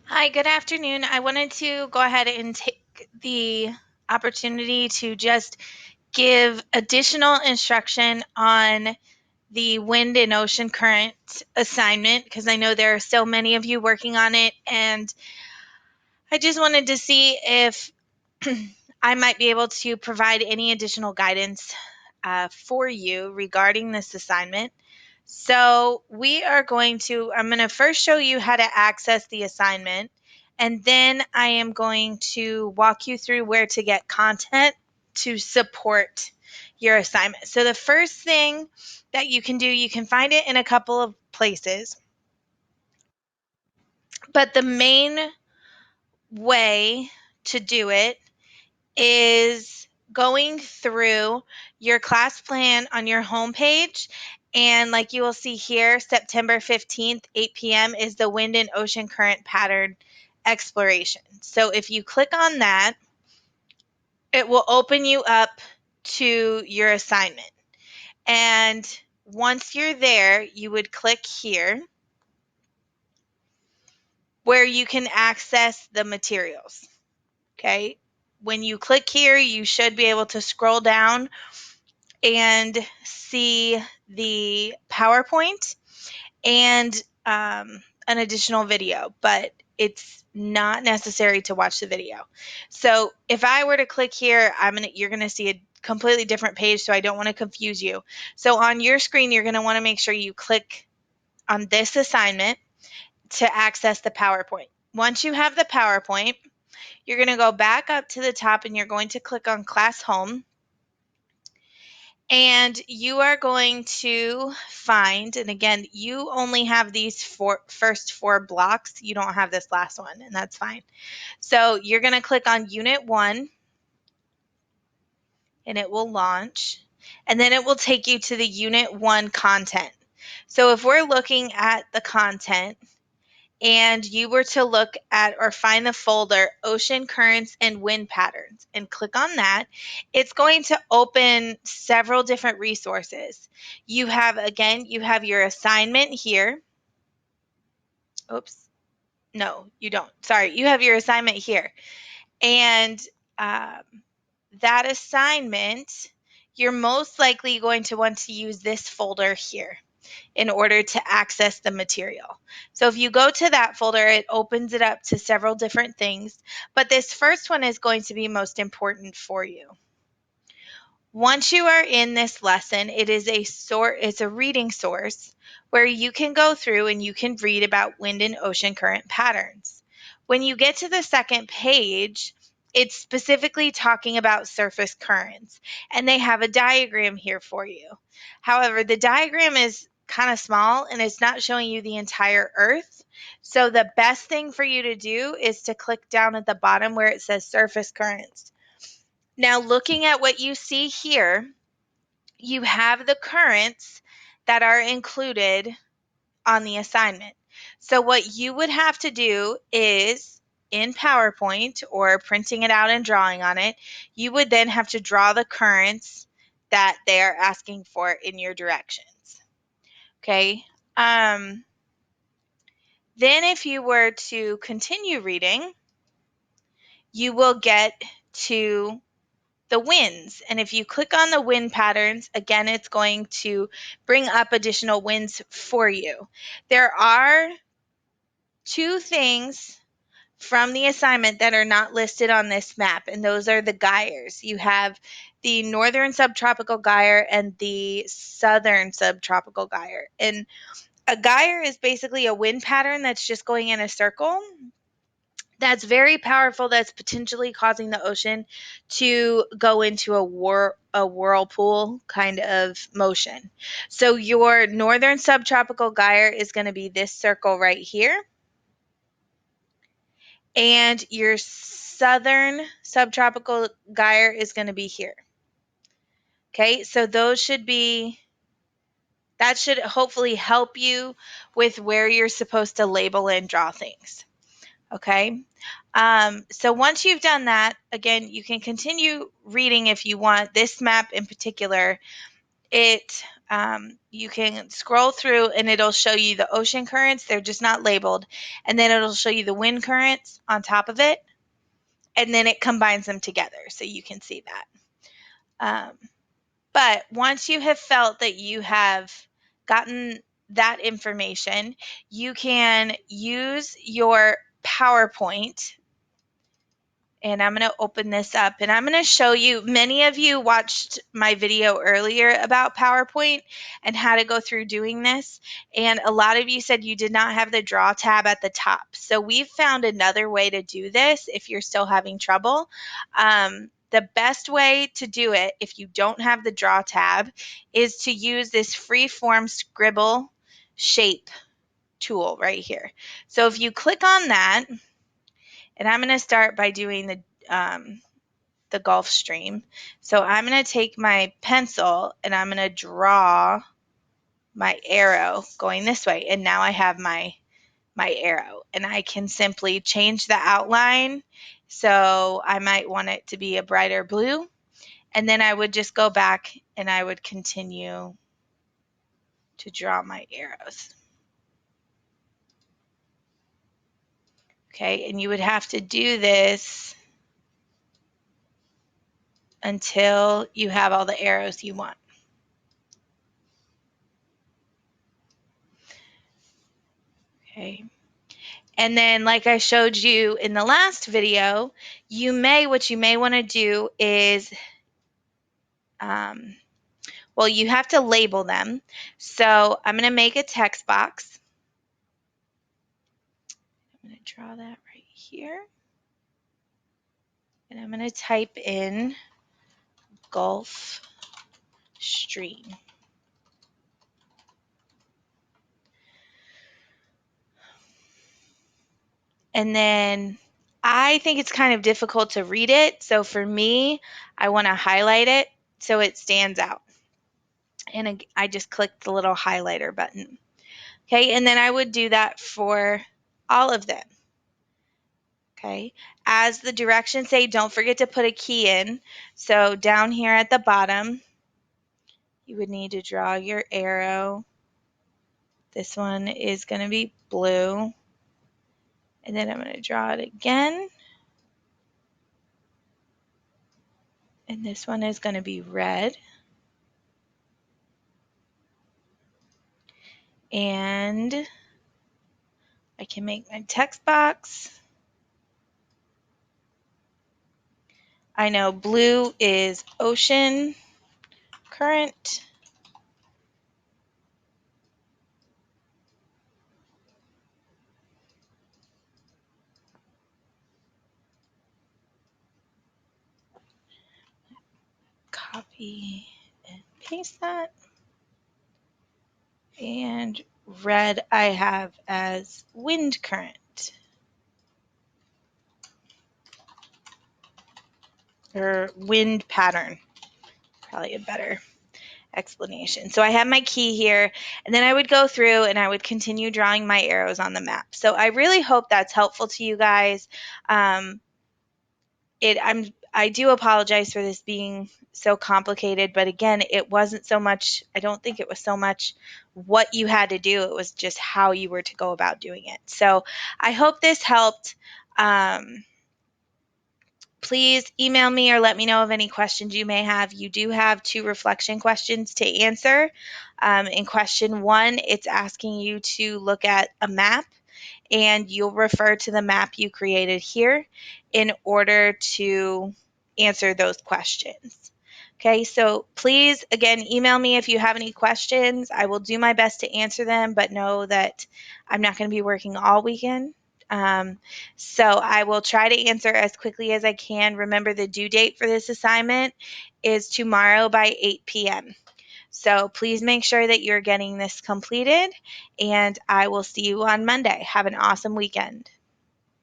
Hi, good afternoon. I wanted to go ahead and take the opportunity to just give additional instruction on the wind and ocean current assignment because I know there are so many of you working on it, and I just wanted to see if I might be able to provide any additional guidance for you regarding this assignment. So I'm going to first show you how to access the assignment, and then I am going to walk you through where to get content to support your assignment. So the first thing that you can do, you can find it in a couple of places, but the main way to do it is going through your class plan on your homepage. And like you will see here, September 15th, 8 p.m. is the wind and ocean current pattern exploration. So if you click on that, it will open you up to your assignment. And once you're there, you would click here where you can access the materials. Okay. When you click here, you should be able to scroll down and see the PowerPoint and an additional video, but it's not necessary to watch the video. So if I were to click here, you're gonna see a completely different page, so I don't want to confuse you. So on your screen, you're gonna want to make sure you click on this assignment to access the PowerPoint. Once you have the PowerPoint, you're gonna go back up to the top and you're going to click on Class Home. And you are going to find, and again, you only have these first four blocks. You don't have this last one, and that's fine. So you're going to click on Unit 1, and it will launch. And then it will take you to the Unit 1 content. So if we're looking at the content, and you were to look at or find the folder Ocean Currents and Wind Patterns and click on that, it's going to open several different resources. You have your assignment here. Oops. No, you don't. Sorry, you have your assignment here. And um, that assignment, you're most likely going to want to use this folder here in order to access the material. So if you go to that folder, it opens it up to several different things, but this first one is going to be most important for you. Once you are in this lesson, it's a reading source where you can go through and you can read about wind and ocean current patterns. When you get to the second page, it's specifically talking about surface currents, and they have a diagram here for you. However, the diagram is kind of small and it's not showing you the entire Earth. So the best thing for you to do is to click down at the bottom where it says surface currents. Now, looking at what you see here, you have the currents that are included on the assignment. So what you would have to do is in PowerPoint or printing it out and drawing on it, you would then have to draw the currents that they are asking for in your directions. Okay. Then if you were to continue reading, you will get to the winds. And if you click on the wind patterns, again, it's going to bring up additional winds for you. There are two things from the assignment that are not listed on this map, and those are the gyres. You have the northern subtropical gyre and the southern subtropical gyre. And a gyre is basically a wind pattern that's just going in a circle. That's very powerful, that's potentially causing the ocean to go into a whirlpool kind of motion. So your northern subtropical gyre is going to be this circle right here, and your southern subtropical gyre is going to be here. Okay, so that should hopefully help you with where you're supposed to label and draw things. Okay. So once you've done that, again, you can continue reading if you want. This map in particular, it You can scroll through and it'll show you the ocean currents. They're just not labeled. And then it'll show you the wind currents on top of it. And then it combines them together so you can see that. But once you have felt that you have gotten that information, you can use your PowerPoint. And I'm going to open this up and I'm going to show you, many of you watched my video earlier about PowerPoint and how to go through doing this. And a lot of you said you did not have the draw tab at the top. So we've found another way to do this if you're still having trouble. The best way to do it if you don't have the draw tab is to use this free-form scribble shape tool right here. So if you click on that, and I'm going to start by doing the Gulf Stream. So I'm going to take my pencil and I'm going to draw my arrow going this way. And now I have my arrow. And I can simply change the outline. So I might want it to be a brighter blue. And then I would just go back and I would continue to draw my arrows. Okay, and you would have to do this until you have all the arrows you want. Okay. And then like I showed you in the last video, what you may want to do is, well, you have to label them. So I'm going to make a text box. I'm going to draw that right here. And I'm going to type in Gulf Stream. And then I think it's kind of difficult to read it. So for me, I want to highlight it so it stands out. And I just clicked the little highlighter button. Okay, and then I would do that for all of them. Okay, as the directions say, don't forget to put a key in. So down here at the bottom, you would need to draw your arrow. This one is going to be blue. And then I'm going to draw it again. And this one is going to be red. And I can make my text box. I know blue is ocean current. Copy and paste that. And red I have as wind current. Or wind pattern. Probably a better explanation. So I have my key here, and then I would go through and I would continue drawing my arrows on the map. So I really hope that's helpful to you guys. I do apologize for this being so complicated, but again, it wasn't so much, I don't think it was so much what you had to do, it was just how you were to go about doing it. So I hope this helped. Please email me or let me know of any questions you may have. You do have 2 reflection questions to answer. In question 1, it's asking you to look at a map, and you'll refer to the map you created here in order to answer those questions. Okay, so please, again, email me if you have any questions. I will do my best to answer them, but know that I'm not going to be working all weekend. So I will try to answer as quickly as I can. Remember, the due date for this assignment is tomorrow by 8 p.m. So please make sure that you're getting this completed, and I will see you on Monday. Have an awesome weekend.